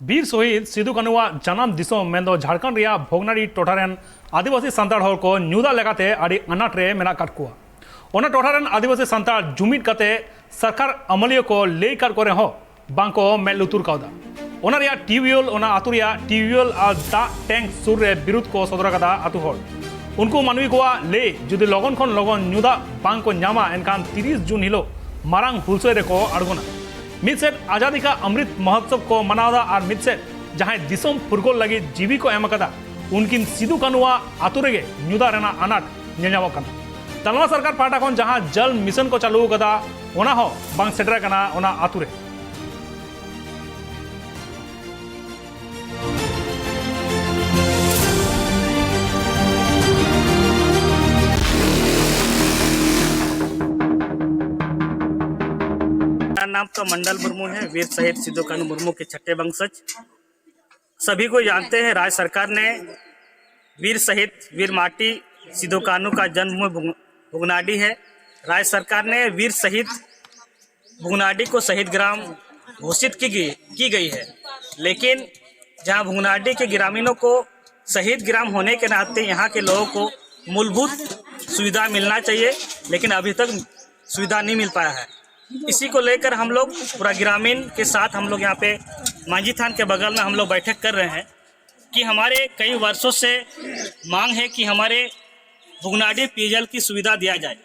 ᱵᱤᱨ ᱥᱚᱦᱤᱫ ᱥᱤᱫᱩ ᱠᱟᱹᱱᱩᱣᱟᱜ ᱡᱟᱱᱟᱢ ᱫᱤᱥᱚᱢ ᱢᱮᱱᱫᱚ ᱡᱷᱟᱲᱠᱷᱚᱸᱰ ᱨᱮᱭᱟᱜ ᱵᱷᱚᱜᱽᱱᱟᱰᱤ ᱴᱚᱴᱷᱟ ᱨᱮᱱ ᱟᱹᱫᱤᱵᱟᱹᱥᱤ ᱥᱟᱱᱛᱟᱲ ᱦᱚᱲ ᱠᱚ ᱧᱩᱫᱟᱜ ᱞᱮᱠᱟᱛᱮ ᱟᱹᱰᱤ ᱟᱱᱟᱴ ᱨᱮ ᱢᱮᱱᱟᱜ ᱟᱠᱟᱫ ᱠᱚᱣᱟ। ᱚᱱᱟ ᱴᱚᱴᱷᱟ ᱨᱮᱱ ᱟᱹᱫᱤᱵᱟᱹᱥᱤ ᱥᱟᱱᱛᱟᱲ ᱡᱩᱢᱤᱫ ᱠᱟᱛᱮ ᱥᱚᱨᱠᱟᱨ ᱟᱹᱢᱟᱹᱞᱤᱭᱟᱹ ᱠᱚ ᱞᱟᱹᱭ ᱠᱟᱫ ᱠᱚ ᱨᱮᱦᱚᱸ ᱵᱟᱝᱠᱚ ᱢᱮᱫ ᱞᱩᱛᱩᱨ ᱠᱟᱣᱫᱟ। ᱚᱱᱟ ᱨᱮᱭᱟᱜ ᱴᱤᱭᱩᱵᱚᱭᱮᱞ ᱚᱱᱟ ᱟᱹᱛᱩ ᱨᱮᱭᱟᱜ ᱴᱤᱭᱩᱵᱚᱭᱮᱞ ᱟᱨ ᱫᱟᱜ ᱴᱮᱝᱠ ᱥᱩᱨ ᱨᱮ ᱵᱤᱨᱩᱫ ᱠᱚ ᱥᱚᱫᱚᱨ ᱟᱠᱟᱫᱟ ᱟᱹᱛᱩ ᱦᱚᱲ। उनको मानवी को ले जुदी लगन खन लगन ᱧᱩᱫᱟ बांग को नामा एनखान 30 जून हिलो मारांग हुलसोय रेको अड़गोना मिदसेट आजादी का अमृत महोत्सव को मनावदा और मिदसेट जहां दिसम फुरगोल लगी जीवी को एम कदा उनकिन सिदु कानुआ आतु रेगे ᱧᱩᱫᱟ रेना अनाट नेलामो कना तलमा सरकार पाटा खन जहां जल मिशन को चालू कदा ओना हो बांग सेटर कना ओना आतु रे। नाम तो मंडल मुर्मू है। वीर शहीद सिदो कानू मुर्मू के छठे वंशज सभी को जानते हैं। राज्य सरकार ने वीर शहीद वीर माटी सिदो कानू का जन्म भुगनाडी है। राज्य सरकार ने वीर शहीद भुगनाडी को शहीद ग्राम घोषित की गई है, लेकिन जहां भुगनाडी के ग्रामीणों को शहीद ग्राम होने के नाते यहाँ के लोगों को मूलभूत सुविधा मिलना चाहिए, लेकिन अभी तक सुविधा नहीं मिल पाया है। इसी को लेकर हम लोग पूरा ग्रामीण के साथ हम लोग यहाँ पे मांझी थान के बगल में हम लोग बैठक कर रहे हैं कि हमारे कई वर्षों से मांग है कि हमारे भुगनाडी पेयजल की सुविधा दिया जाए।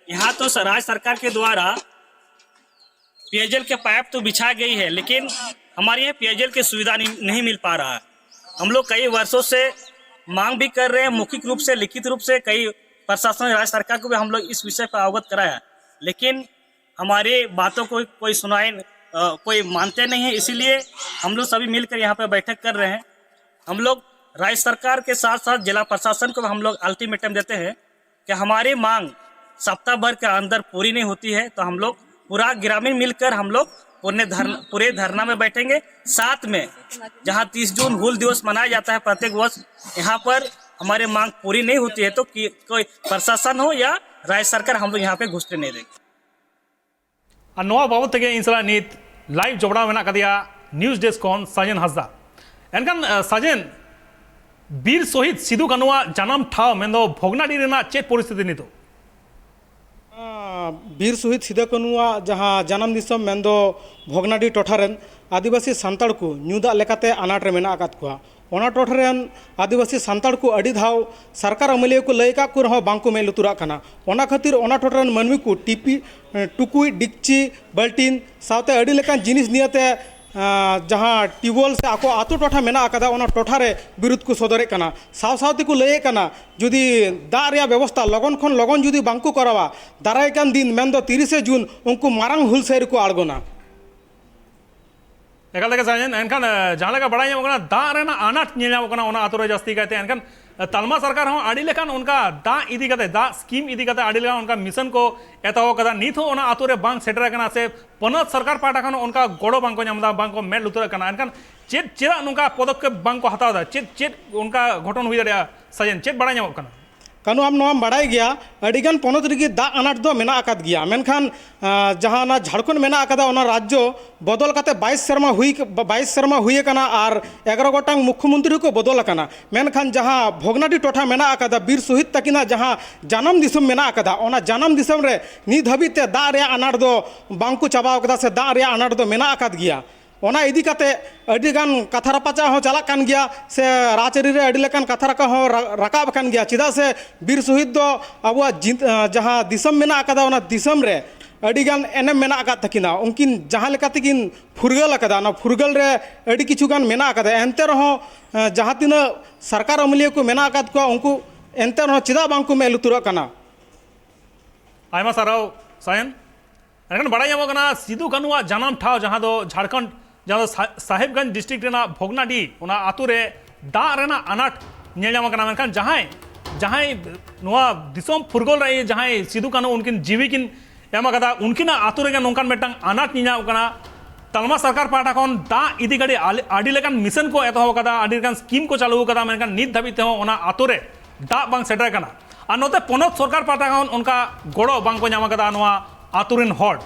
यहाँ तो राज्य सरकार के द्वारा पेयजल के पाइप तो बिछा गई है, लेकिन हमारे यहाँ पेयजल की सुविधा नहीं मिल पा रहा है। हम लोग कई वर्षों से मांग भी कर रहे हैं, मौखिक रूप से लिखित रूप से कई प्रशासन राज्य सरकार को भी हम लोग इस विषय पर अवगत कराया, लेकिन हमारे बातों को कोई सुनाए कोई मानते नहीं है। इसीलिए हम लोग सभी मिलकर यहाँ पे बैठक कर रहे हैं। हम लोग राज्य सरकार के साथ साथ जिला प्रशासन को हम लोग अल्टीमेटम देते हैं कि हमारी मांग सप्ताह भर के अंदर पूरी नहीं होती है तो हम लोग पूरा ग्रामीण मिलकर हम लोग पूरे धरना में बैठेंगे। साथ में जहाँ 30 जून हूल दिवस मनाया जाता है प्रत्येक वर्ष, यहाँ पर हमारी मांग पूरी नहीं होती है तो कोई प्रशासन हो या राज्य सरकार हम लोग यहाँ पे घुसने नहीं देंगे। बाबत इन सला नित लाइव जोड़ा मेना कदिया न्यूज डेस्क खन साजेन हासदा। एनखान साजेन बीर शहीद सिदु कानुआ जन्म ठाव मेंदो भोगनाडी रेना चेत परिस्थिति नितो बीर शहीद सिदु कानुआ जहां जन्म दिसम मेंदो भोगनाडी टोठारेन आदिवासी सान्ताड़ को ᱧᱩᱫᱟᱜ लेकाते अनाट रे मेना आकात कुआ। ओना टोठारेन आदिवासी सान्ताड़ को अड़ी धाव सरकार अमलिया को लय का को बांको में लुतुरा कना। ओना खातिर ओना टोठारेन मानवी को टीपी टुकुई डिक्ची बाल्टीन साथे अड़ी लेकान जिनिस नियते जहाँ ट्यूबवेल से आको आतो टोठा मेना आकादा ओना टोठारे विरुद्ध को सदरे कना। साव सावते को लय कना जुदी दाग रेया व्यवस्था लगन खन लगन जुदी बांको करावा दाराय कान दिन मेंदो 30 जून उनको मारांग हुलसेर को आड़गोना। एकाल साजेन एनखान जहाँ बड़ा दाग रेना अनाट नेलामोगना ओना आतु रे जास्ती कायते एनखान तालमा सरकार हो आड़ी लेखान उनका दाग इदी काते दाग स्कीम इदी काते आड़ी लेखान उनका मिशन को एतहो कदा नित हो ओना आतु रे बांग सेटर कना से पनत सरकार पाटा खन उनका गोड़ो बांग को नामदा बांग को मेड लुतुर कना। एनखान चेद नुका पदक्षेप बांग को हतावदा चेद उनका घटन हुई दाड़िया साजेन चेद बड़ा नामो कना कानू आम नोम बड़ाई गया अड़ीगान पनत रेगी दाग अनाट दो मेना आकात गया। मेनखान जहाँ ना झारखंड मेना आकादा ओना राज्य बदल काते 22 सेरमा हुई कना और 11 गोटांग मुख्यमंत्री को बदल कना। मेनखान जहाँ भोगनाडी टोठा मेना आकादा बीर शहीद तकिना जहाँ जन्म दिसम मेना आकादा ओना जन्म दिसम रे नित हाबिते दाग रेया अनाट दो बांको चाबाव कदा से दाग रेया अनाट दो मेना आकात गया। ओना इदी काते अडिगान कथा रपाचा हो चला कान गया से राजचरी रे अडी लेकान कथा रका हो रकाब कान गया। चिदा से बीर शहीद दो अबुआ जहाँ दिसम मेना आकादा ओना दिसम रे अडिगान एनएम मेना आकात तकिना उनकिन जहाँ लेकाते किन फुरगल आकादा ना फुरगल रे अडी किछुगान मेना आकादा। एनते रहो जहाँ तिना सरकार अमलिया को मेना आकात को उनको एनते रहो चिदा बांको में लुतुरा कना। आयमा साराव सायन एनखान बड़ा नामोगना सिदु कानुआ जन्म ठाव जहाँ दो झारखंड जहाँ साहेबगंज डिस्ट्रिक्ट रेना भोगनाडी ओना आतु रे दाग रेना अनाट नेलामोगना। मेनखान जहाँ नुआ दिसम फुरगोल रे जहाँ सिदु कानु उनकिन जीवी किन एम कदा उनकिन आतु रेगे नोंकान मेटांग अनाट नेलामोगना। तालमा सरकार पाटा खन दाग इदी गाड़ी आड़ी लेकान मिशन को एतहो कदा आड़ी लेकान स्कीम को चालू कदा। मेनखान नित धाबिते हो ओना आतु रे दाग बांग सेटर कना और नोते पनत सरकार पाटा खन उनका गोड़ो बांग को नाम कदा नुआ आतु रेन हड़।